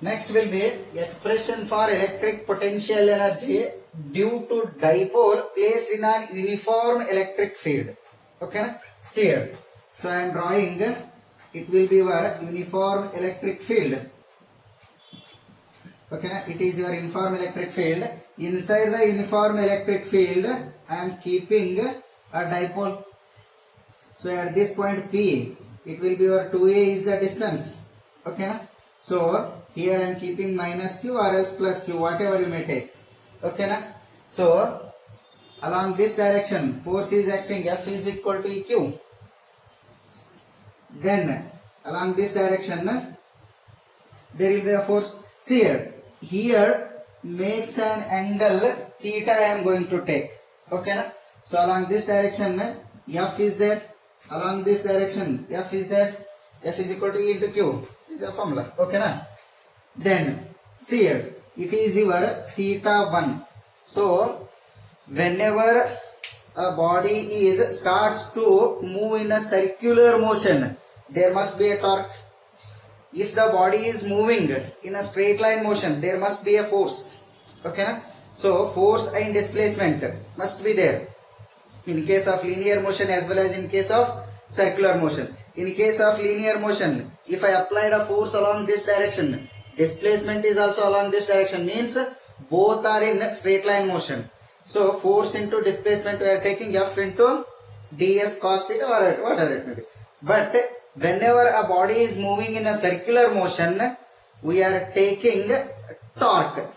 Next will be expression for electric potential energy due to dipole placed in an uniform electric field. Okay, see here. So I am drawing, it will be your uniform electric field. Okay, it is your uniform electric field. Inside the uniform electric field, I am keeping a dipole. So at this point P, it will be your 2A is the distance. Okay, so here I am keeping minus Q or else plus Q, whatever you may take. Okay, so along this direction, force is acting, F is equal to EQ. Then along this direction, there will be a force. See here makes an angle theta I am going to take. Okay, so along this direction, F is there. Along this direction, F is there. F is equal to E into Q. This is a formula. Okay, then see here, it is your theta 1. So whenever a body starts to move in a circular motion, there must be a torque. If the body is moving in a straight line motion, there must be a force. Okay, so force and displacement must be there in case of linear motion as well as in case of circular motion. In case of linear motion, if I applied a force along this direction, displacement is also along this direction, means both are in straight line motion. So force into displacement, we are taking F into ds cos theta or whatever it may be. But whenever a body is moving in a circular motion, we are taking torque.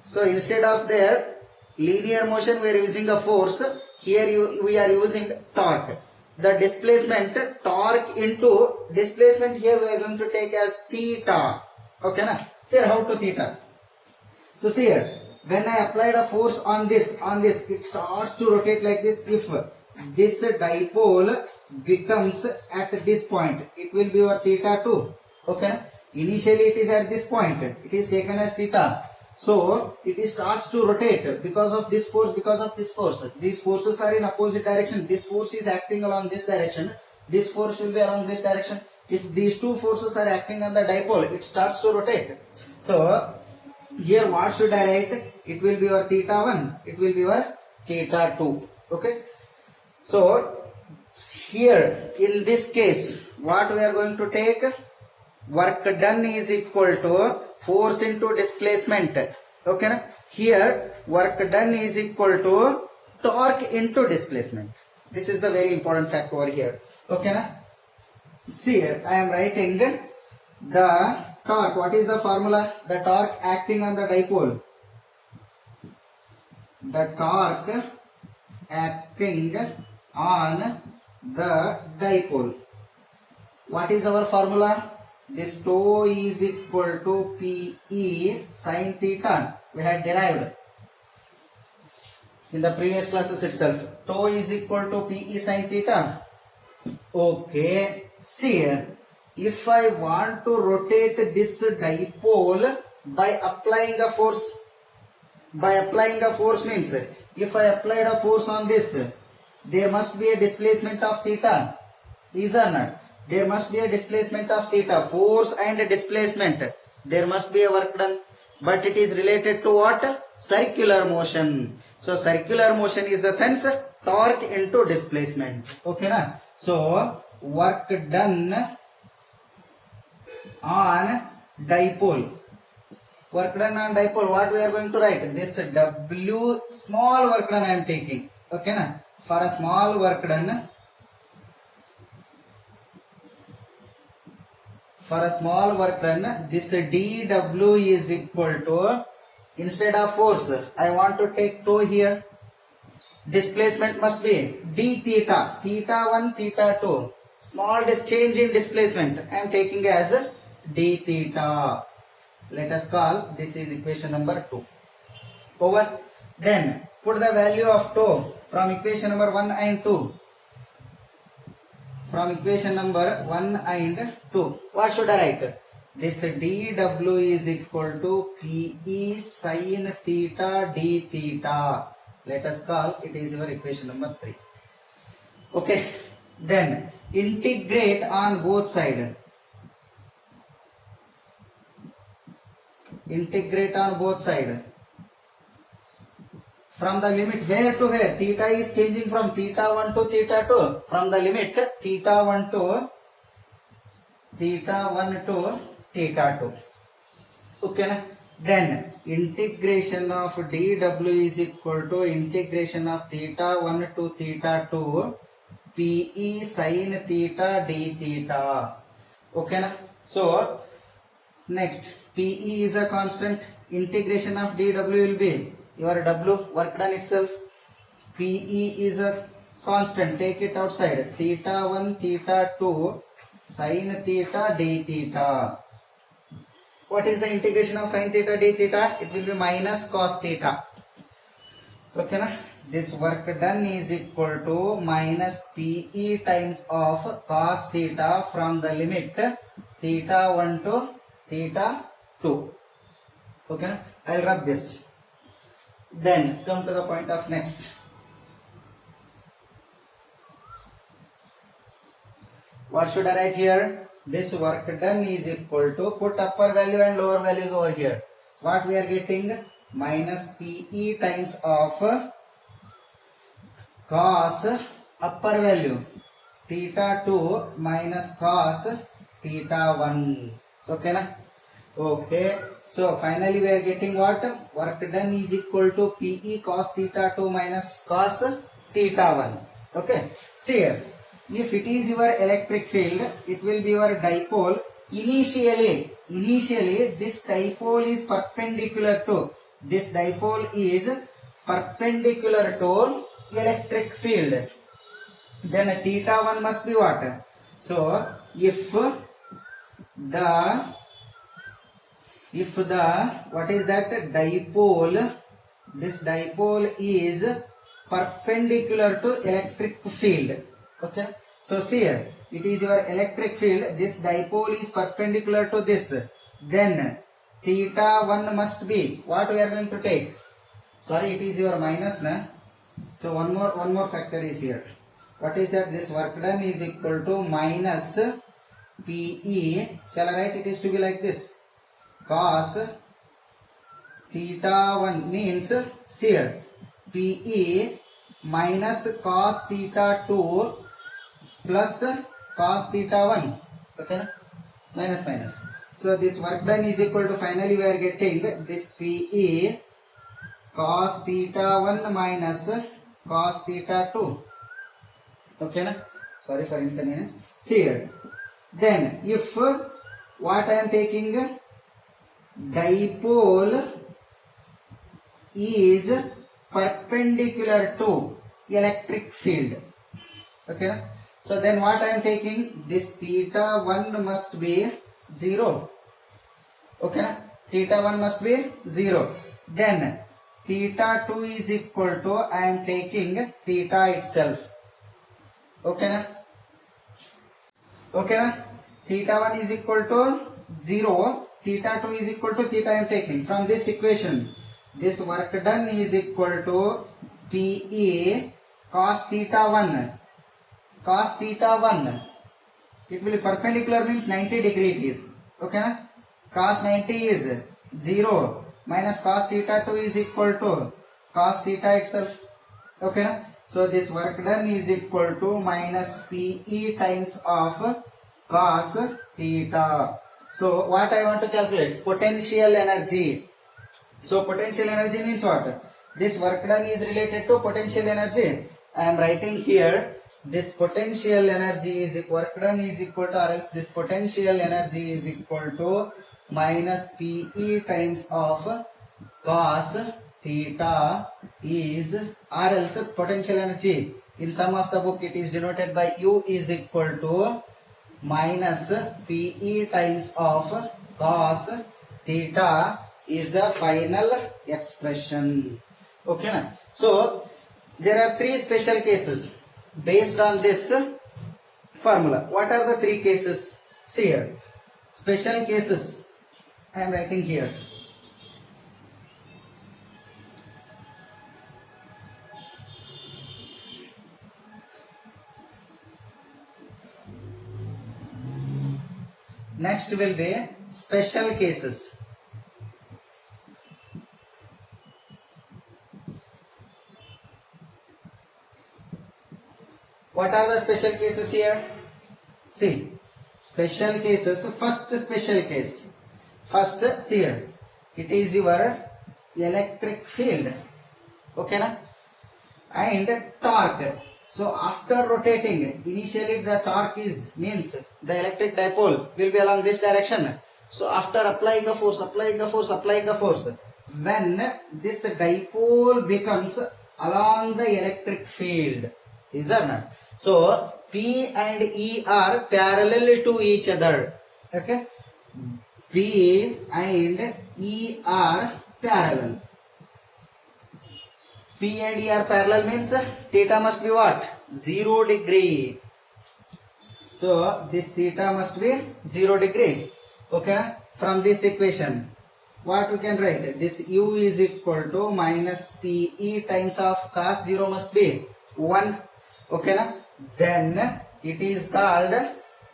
So instead of their linear motion, we are using a force. Here we are using torque. The displacement, torque into displacement, here we are going to take as theta. Okay, na? See how to theta. So see here, when I applied a force on this, it starts to rotate like this. If this dipole becomes at this point, it will be your theta 2. Okay, initially it is at this point, it is taken as theta. So it starts to rotate because of this force, because of this force. These forces are in opposite direction. This force is acting along this direction. This force will be along this direction. If these two forces are acting on the dipole, it starts to rotate. So here what should I write? It will be your theta 1. It will be your theta 2. Okay. So here in this case, what we are going to take? Work done is equal to force into displacement. Okay, here work done is equal to torque into displacement. This is the very important fact over here. Okay, see here I am writing the torque. What is the formula? The torque acting on the dipole. The torque acting on the dipole. What is our formula? This tau is equal to Pe sin theta. We had derived in the previous classes itself. Tau is equal to Pe sin theta. Okay. See here, if I want to rotate this dipole by applying a force, means if I applied a force on this, there must be a displacement of theta. Is or not? There must be a displacement of theta. Force and displacement, there must be a work done. But it is related to what? Circular motion. So circular motion is the sense torque into displacement. Okay, na? So work done on dipole. Work done on dipole, what we are going to write? This W, small work done I am taking. Okay, na? For a small work done, this dW is equal to, instead of force, I want to take tau here. Displacement must be d theta, theta 1, theta 2. Small change in displacement I am taking as d theta. Let us call this is equation number 2. Over. Then put the value of tau from equation number 1 and 2. From equation number 1 and 2. What should I write? This dW is equal to Pe sin theta d theta. Let us call it is your equation number 3. Okay. Then integrate on both sides. integrate on both sides. From the limit where to where? Theta is changing from theta 1 to theta 2. From the limit theta 1 to theta 2. Okay na? Then integration of dw is equal to integration of theta 1 to theta 2 pe sin theta d theta. Okay na? So next pe is a constant. Integration of dw will be your w, work done itself. pe is a constant, take it outside. Theta 1 theta 2 sin theta d theta. What is the integration of sin theta d theta? It will be minus cos theta. Okay na? This work done is equal to minus pe times of cos theta from the limit theta 1 to theta 2. Okay na? I'll rub this. Then come to the point of next. What should I write here? This work done is equal to, put upper value and lower values over here. What we are getting? Minus pe times of cos upper value theta 2 minus cos theta 1. Okay na? Okay. So finally we are getting what? Work done is equal to pe cos theta 2 minus cos theta 1. Okay. See here. If it is your electric field, it will be your dipole. Initially this dipole is perpendicular to electric field. Then theta 1 must be what? So if the what is that dipole, this dipole is perpendicular to electric field. Okay, so see here, it is your electric field, this dipole is perpendicular to this, then theta 1 must be what we are going to take. Sorry, it is your minus na. So one more factor is here. What is that? This work done is equal to minus pe, shall I write it is to be like this, cos theta 1 means, see here, pe minus cos theta 2 plus cos theta 1. Okay, minus. So this work done is equal to, finally we are getting this pe cos theta 1 minus cos theta 2. Okay na? Sorry for inconvenience. See here. Then if what I am taking, dipole is perpendicular to electric field. Okay na? So then what I am taking, this theta 1 must be 0. Okay na? Theta 1 must be 0. Then theta 2 is equal to, I am taking theta itself. Okay na? Okay na? Theta 1 is equal to 0. Theta 2 is equal to theta I am taking. From this equation, this work done is equal to pe cos theta 1. Cos theta 1, it will be perpendicular means 90 degree it is. Okay na? Cos 90 is 0 minus cos theta 2 is equal to cos theta itself. Okay na? So this work done is equal to minus pe times of cos theta. So what I want to calculate? Potential energy. So potential energy means what? This work done is related to potential energy. I am writing here, this potential energy is work done is equal to, or else this potential energy is equal to minus pe times of cos theta is, or else potential energy in some of the book it is denoted by U is equal to minus pe times of cos theta is the final expression. Okay na? So there are three special cases based on this formula. What are the three cases? See here, special cases I am writing here. Next will be special cases. What are the special cases here? See, special cases. First special case. First, see here. It is your electric field. Okay, na? And torque. So after rotating, initially the torque is means the electric dipole will be along this direction. So after applying the force, when this dipole becomes along the electric field, is or not? So P and E are parallel to each other. Okay, P and E are parallel. P and E are parallel means theta must be what? 0 degree. So this theta must be 0 degree. Okay, from this equation, what we can write? This U is equal to minus PE times of cos 0 must be 1. Okay, na? Then it is called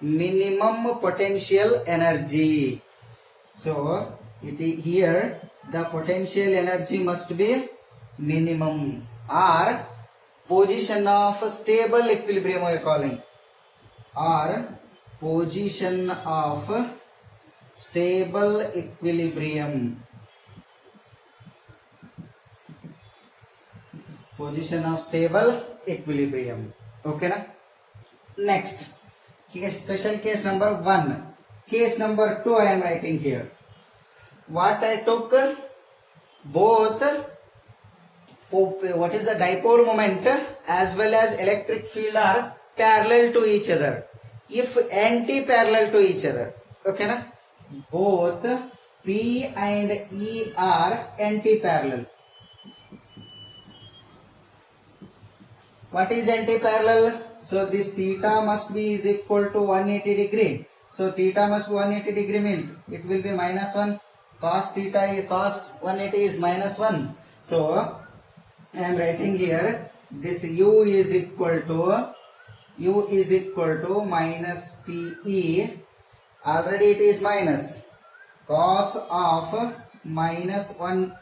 minimum potential energy. So it is here the potential energy must be minimum, or position of stable equilibrium we are calling, or position of stable equilibrium. Position of stable equilibrium. Okay, na? Next, special case number 1. Case number 2 I am writing here. What I took, both what is the dipole moment as well as electric field are parallel to each other. If anti-parallel to each other, okay na? Both P and E are anti-parallel. What is anti-parallel? So this theta must be is equal to 180 degree. So theta must be 180 degree means it will be minus 1. Cos theta, cos 180 is minus 1. So I am writing here this U is equal to minus PE. Already it is minus. Cos of minus 1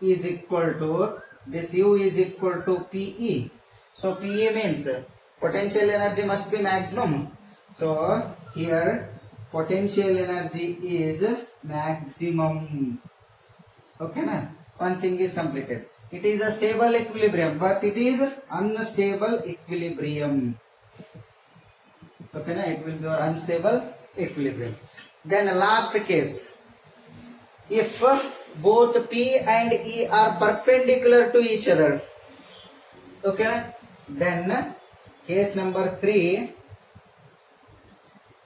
is equal to this U is equal to PE. So PE means potential energy must be maximum. So here potential energy is maximum. Okay, na? One thing is completed. It is a stable equilibrium, but it is unstable equilibrium. Okay, na? It will be an unstable equilibrium. Then last case, if both P and E are perpendicular to each other, okay, na? Then case number 3,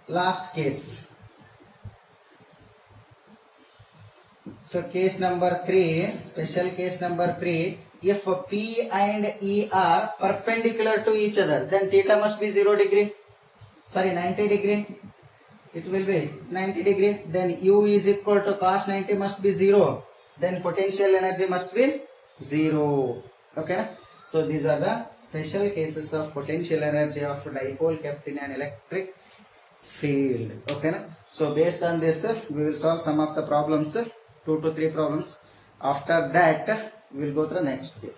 last case. So case number 3, special case number 3, if P and E are perpendicular to each other, then theta must be 0 degree. Sorry, 90 degree. It will be 90 degree. Then U is equal to cos 90 must be 0. Then potential energy must be 0. Okay. So these are the special cases of potential energy of dipole kept in an electric field. Okay. So based on this, we will solve some of the problems. 2 to 3 problems. After that, we will go to the next bit.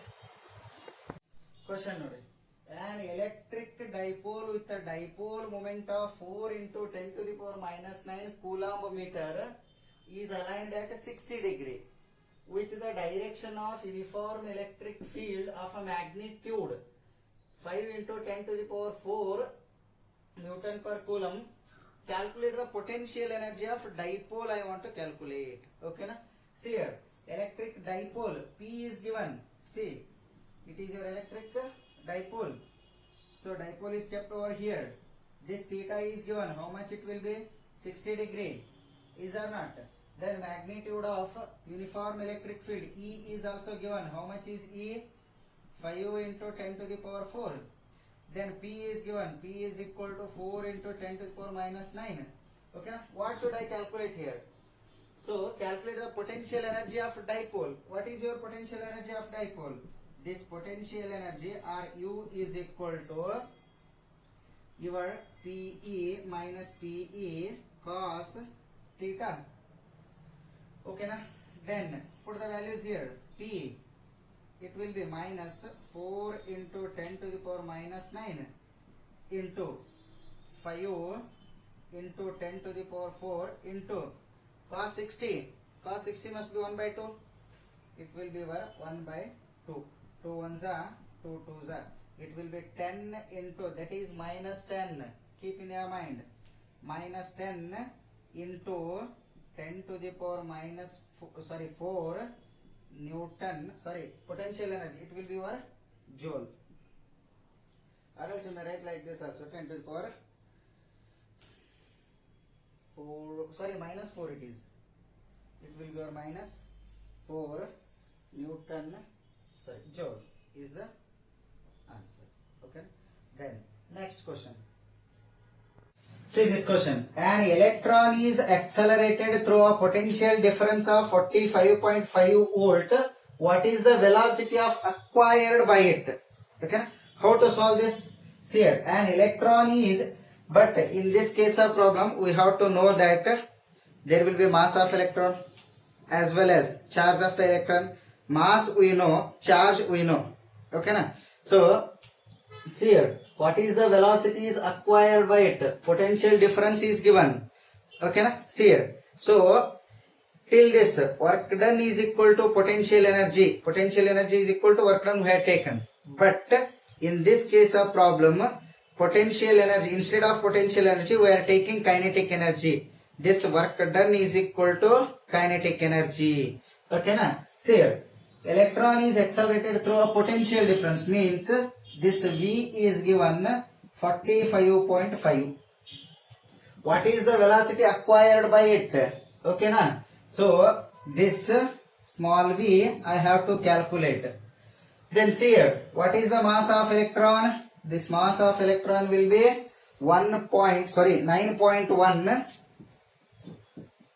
Question note. An electric dipole with a dipole moment of 4 into 10 to the power minus 9 coulomb meter is aligned at 60 degree with the direction of uniform electric field of a magnitude 5 into 10 to the power 4 Newton per coulomb. Calculate the potential energy of dipole I want to calculate. Okay, na? See here, electric dipole P is given. See, it is your electric dipole. So dipole is kept over here. This theta is given. How much it will be? 60 degree. Is or not? Then magnitude of uniform electric field E is also given. How much is E? 5 into 10 to the power 4. Then P is given. P is equal to 4 into 10 to the power minus 9. Okay. What should I calculate here? So calculate the potential energy of dipole. What is your potential energy of dipole? This potential energy or U is equal to your PE minus PE cos theta. Okay, na? Then put the values here. P, it will be minus 4 into 10 to the power minus 9. into 5 into 10 to the power 4 into cos 60. Cos 60 must be 1 by 2. It will be 1 by 2. 2 ones are 2 twos are. It will be 10 into, that is minus 10. Keep in your mind. Minus 10 into 10 to the power minus 4 Newton, potential energy. It will be your joule. Or else you may write like this also, 10 to the power 4, minus 4 it is. It will be your minus 4 Newton, joule is the answer. Okay. Then next question. See this question. An electron is accelerated through a potential difference of 45.5 volt. What is the velocity of acquired by it? Okay. How to solve this? See here, an electron is, but in this case of problem, we have to know that there will be mass of electron as well as charge of the electron. Mass we know, charge we know. Okay na? So see here, what is the velocity is acquired by it? Potential difference is given. Okay na? See here. So till this, work done is equal to potential energy. Potential energy is equal to work done we have taken. But in this case of problem, potential energy, instead of potential energy, we are taking kinetic energy. This work done is equal to kinetic energy. Okay na? See here, electron is accelerated through a potential difference, means this V is given 45.5. What is the velocity acquired by it? Okay na? So this small v I have to calculate. Then see here, what is the mass of electron? This mass of electron will be 9.1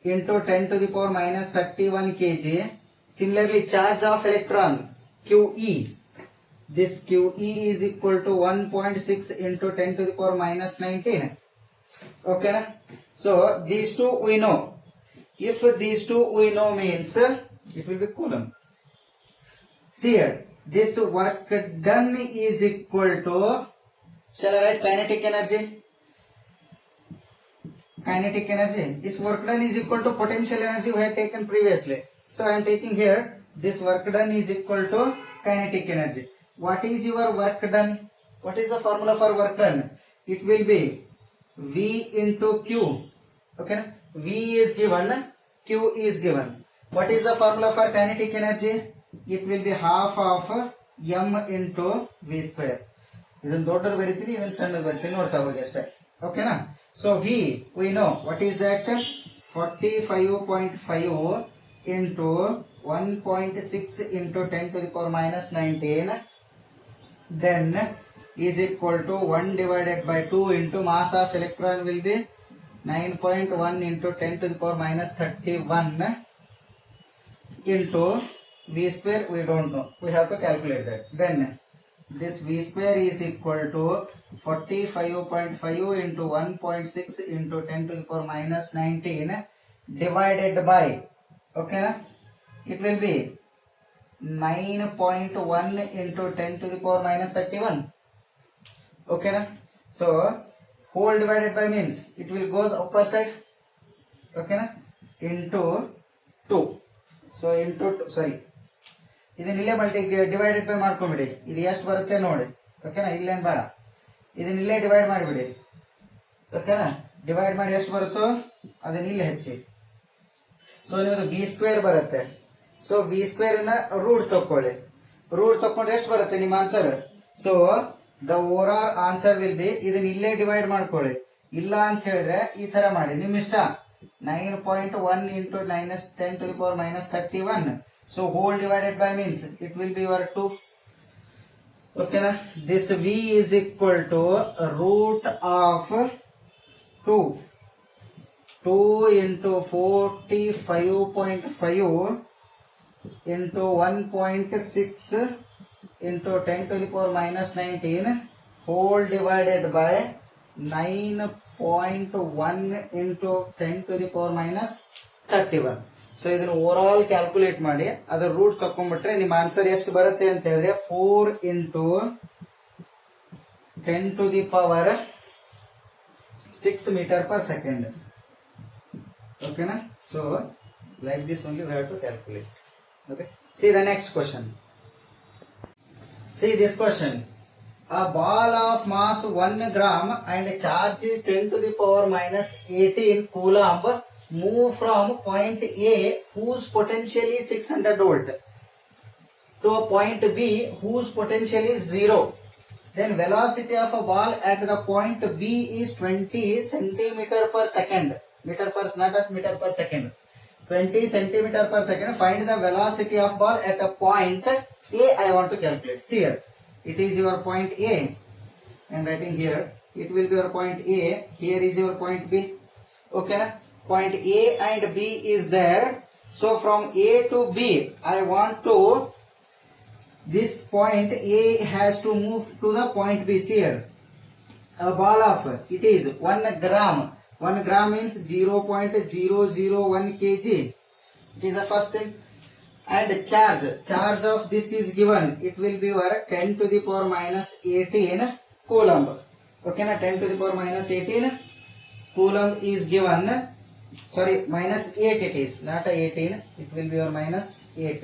into 10 to the power minus 31 kg. Similarly, charge of electron QE. This QE is equal to 1.6 into 10 to the power minus 19. Okay na? So these two we know. If these two we know means it will be Coulomb. See here, this work done is equal to, shall I write kinetic energy? Kinetic energy. This work done is equal to potential energy we had taken previously. So I am taking here, this work done is equal to kinetic energy. What is your work done? What is the formula for work done? It will be V into Q. Okay. V is given, Q is given. What is the formula for kinetic energy? It will be half of m into v square. ಇದನ್ನು ದೊಡ್ಡದು ಬರೀತೀನಿ, ಇದನ್ನು ಸಣ್ಣದು ಬರೀತೀನಿ, ನೋಡ್ತಾ ಹೋಗಿ ಅಷ್ಟೇ. ಓಕೆನಾ? So V we know what is that, 45.5 into 1.6 into 10 to the power minus 19, then is equal to 1 divided by 2 into mass of electron will be 9.1 into 10 to the power minus 31 into v square we don't know, we have to calculate that. Then this v square is equal to 45.5 into 1.6 into 10 to the power minus 19 divided by, okay, it will be 9.1 into 10 to the power minus 31. Okay na? So whole divided by means it will goes upper side. Okay na? Into 2. So into ಇದನ್ನ ಇಲ್ಲೇ divided by ಮಾಡ್ಕೊಂಡ್ಬಿಡಿ. ಇದು ಎಷ್ಟು ಬರುತ್ತೆ ನೋಡಿ. ಓಕೆನಾ? ಇಲ್ಲೇನು ಬೇಡ, ಇದನ್ನ ಇಲ್ಲೇ ಡಿವೈಡ್ ಮಾಡಿಬಿಡಿ. ಓಕೆನಾ? ಡಿವೈಡ್ ಮಾಡಿ ಎಷ್ಟು ಬರುತ್ತೋ ಅದನ್ನ ಇಲ್ಲೇ ಹಚ್ಚಿ. ಸೊ ನಿಮ್ಮದು ಬಿ ಸ್ಕ್ವೇರ್ ಬರುತ್ತೆ. ಸೊ ಬಿ ಸ್ಕ್ವೇರ್ ನ ರೂಟ್ ತಕೊಳ್ಳಿ. ರೂಟ್ ತಕೊಂಡ್ರೆ ಎಷ್ಟು ಬರುತ್ತೆ ನಿಮ್ಮ answer? So the over all answer will be, ಇದನ್ನ ಇಲ್ಲೇ ಡಿವೈಡ್ ಮಾಡ್ಕೊಳ್ಳಿ. ಇಲ್ಲ ಅಂತ ಹೇಳಿದ್ರೆ ಈ ತರ ಮಾಡಿ, ನಿಮ್ ಇಷ್ಟ. 9.1 into minus 10 to the power minus 31. So whole divided by means it will be your 2. Okay na? This V is equal to root of 2 into 45.5 into 1.6 into 10 to the power minus 19 whole divided by 9.1 into 10 to the power minus 31. So ಇದನ್ನು over all calculate ಮಾಡಿ ಅದರ root ತಕೊಂಡ್ಬಿಟ್ರೆ ನಿಮ್ಮ answer ಎಷ್ಟು ಬರುತ್ತೆ ಅಂತ ಹೇಳಿದ್ರೆ 4 into 10 to the power 6 meter per second. Okay na? So like this only we have to calculate. Okay, see the next question. See this question. A ball of mass 1 gram and charge is 10 to the power minus 18 coulomb move from point A whose potential is 600 volt to a point B whose potential is 0. Then velocity of a ball at the point B is 20 centimeter per second. Meter per, not of meter per second. 20 centimeter per second. Find the velocity of ball at a point A. I want to calculate. See here. It is your point A. I am writing here. It will be your point A. Here is your point B. Okay. Point A and B is there. So from A to B, I want to, this point A has to move to the point B. See here. A ball of, it is 1 gram. 1 gram means 0.001 kg. It is the first thing. And charge of this is given. It will be your 10 to the power minus 18 coulomb. Okay na, 10 to the power minus 18 coulomb is given. Sorry, minus 8 it is, not 18. It will be your minus 8.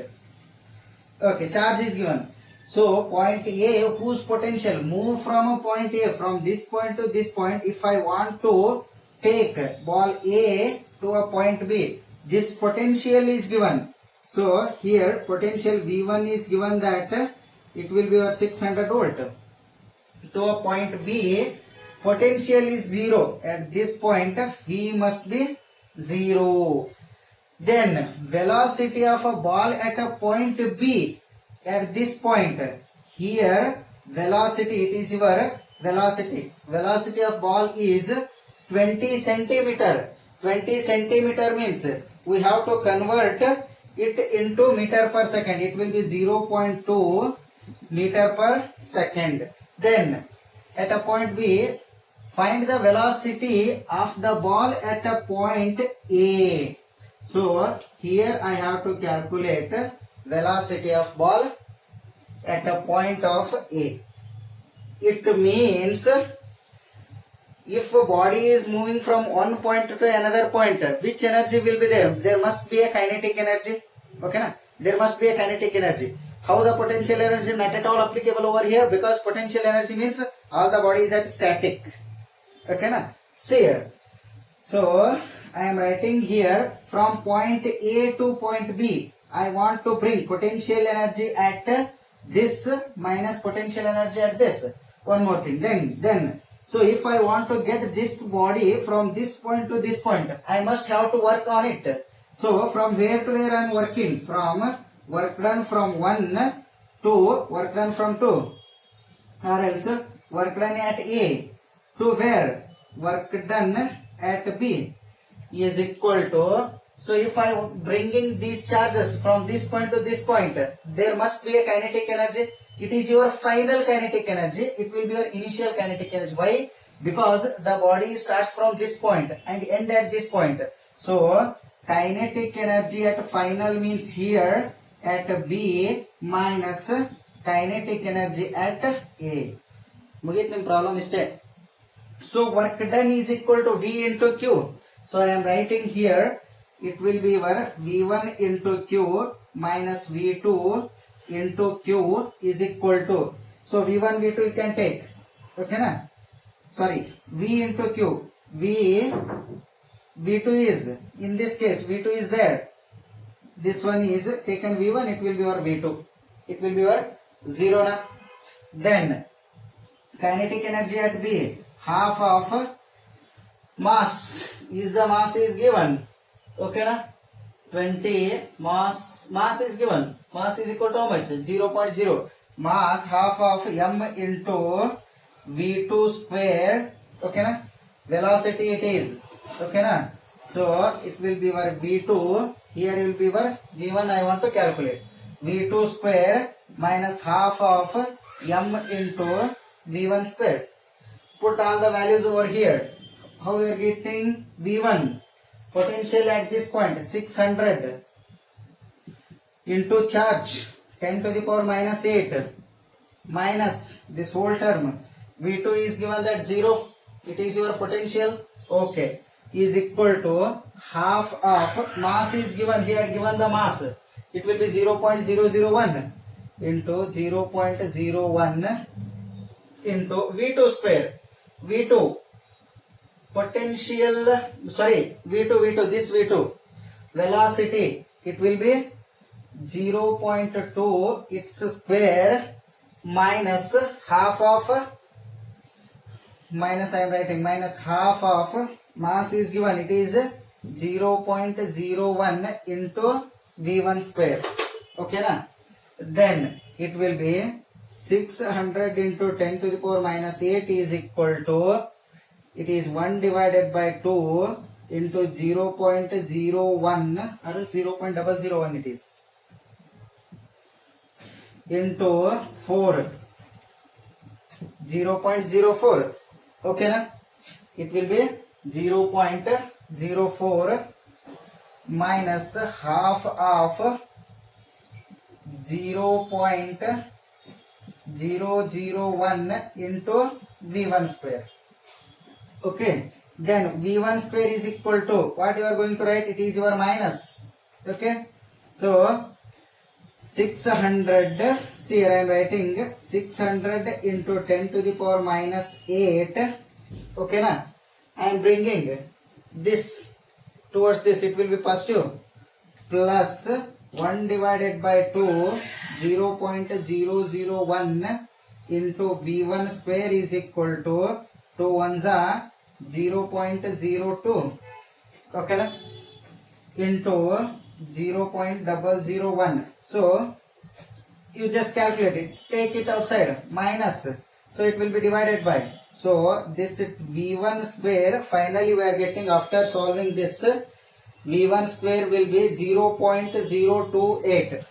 Okay, charge is given. So point A whose potential move from a point A, from this point to this point. If I want to take ball A to a point B, this potential is given. So here potential V1 is given that it will be a 600 volt. To a point B, potential is 0. At this point V must be 0. Then velocity of a ball at a point B, at this point, here velocity, it is your velocity. Velocity of ball is 20 centimeter. 20 centimeter means we have to convert it into meter per second. It will be 0.2 meter per second. Then at a point B, find the velocity of the ball at a point A. So here I have to calculate velocity of ball at a point of A. It means if a body is moving from one point to another point, which energy will be there? There must be a kinetic energy. Okay na? There must be a kinetic energy. How the potential energy? Not at all applicable over here, because potential energy means all the body is at static. Okay na? See here. So I am writing here from point A to point B. I want to bring potential energy at this minus potential energy at this. One more thing. Then so if I want to get this body from this point to this point, I must have to work on it. So from where to where I am working? From work done from 1 to work done from 2, or else work done at A to where? Work done at B is equal to, so if I am bringing these charges from this point to this point, there must be a kinetic energy. It is your final kinetic energy. It will be your initial kinetic energy. Why? Because the body starts from this point and end at this point. So kinetic energy at final means here at B minus kinetic energy at A. Mugit nim problem iste. So work done is equal to V into Q. So I am writing here, it will be your V1 into Q minus V2 into Q is equal to, so V1 V2 you can take, okay na? Sorry, V into Q, V2 is, in this case V2 is there, this one is taken V1, it will be your V2, it will be your 0 na. Then kinetic energy at B, half of mass is, the mass is given, okay na? 20 mass is given. Mass is equal to how much? 0.0. Mass half of m into v2 square. Okay na? Velocity it is. Okay na? So it will be your v2. Here will be your v1. I want to calculate. v2 square minus half of m into v1 square. Put all the values over here. How we are getting v1? Potential at this point 600 into charge 10 to the power minus 8 minus this whole term V2 is given that 0. It is your potential. Okay. Is equal to half of mass is given here, given the mass. It will be 0.001 into 0.01 into V2 square. V2 potential, sorry, V2, this V2 velocity, it will be 0.2 its square minus half of, minus I am writing, minus half of mass is given, it is 0.01 into V1 square. Okay na? Then it will be 600 into 10 to the power minus 8 is equal to, it is 1 divided by 2 into 0.01 or 0.001 it is into 4, 0.04. Okay na? It will be 0.04 minus half of 0.001 into V1 square. Okay. Then V1 square is equal to, what you are going to write? It is your minus. Okay. So 600, see here I am writing 600 into 10 to the power minus 8. Okay na? I am bringing this towards this, it will be positive, plus 1 divided by 2, 0.001 into V1 square is equal to 2 ones are 0.02. Okay na? Into 0.001. So you just calculate it, take it outside, minus, so it will be divided by, so this V1 square, finally we are getting, after solving this, V1 square will be 0.028.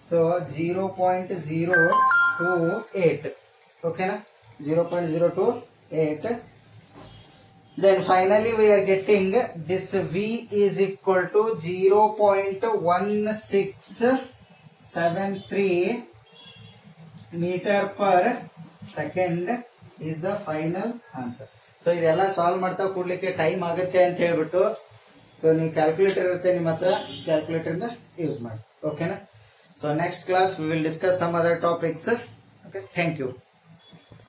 So 0.028. Okay na? 0.028. Then finally we are getting this V is equal to 0.1673 meter per second is the final answer. So ಇದೆಲ್ಲ solve ಮಾಡ್ತಾ ಕೂಡ್ಲಿಕ್ಕೆ time ಆಗುತ್ತೆ ಅಂತ ಹೇಳ್ಬಿಟ್ಟು, so ನೀವು calculator ಇರುತ್ತೆ ನಿಮ್ಮ ಹತ್ರ, calculator ಇಂದ ಯೂಸ್ ಮಾಡಿ. ಓಕೆನಾ? So next class we will discuss some other topics. Okay, thank you.